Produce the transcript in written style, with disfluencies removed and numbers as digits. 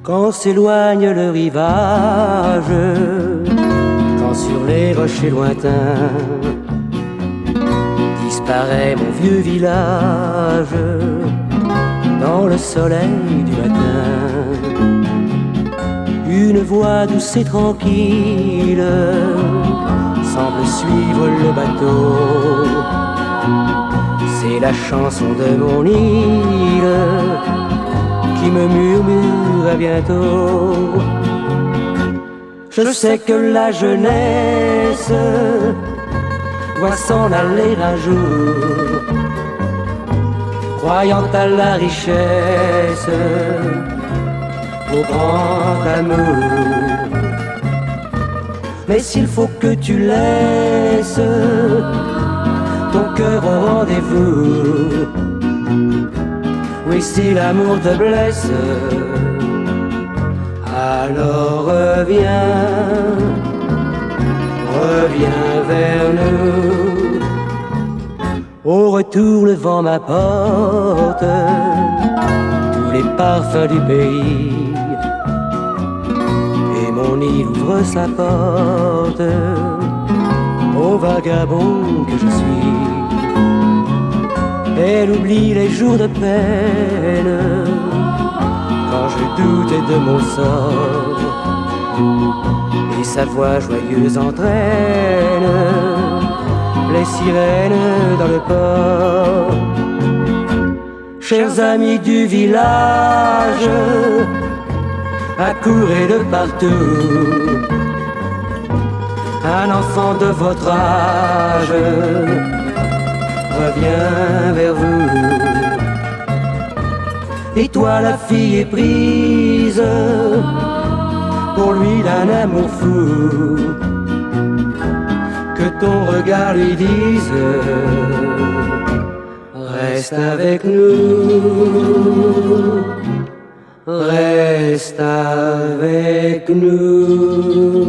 Quand s'éloigne le rivage, quand sur les rochers lointains disparaît mon vieux village dans le soleil du matin, une voix douce et tranquille semble suivre le bateau. C'est la chanson de mon île qui me murmure à bientôt. Je sais que la jeunesse doit s'en aller un jour, croyant à la richesse, au grand amour. Mais s'il faut que tu laisses ton cœur au rendez-vous, oui, si l'amour te blesse, alors reviens vers nous. Au retour, le vent m'apporte tous les parfums du pays, et mon île ouvre sa porte au vagabond que je suis. Elle oublie les jours de peine quand je doutais de mon sort, et sa voix joyeuse entraîne les sirènes dans le port. Chers amis du village, accourez de partout, un enfant de votre âge revient vers vous. Et toi, la fille éprise, pour lui d'un amour fou, que ton regard lui dise: reste avec nous, reste avec nous.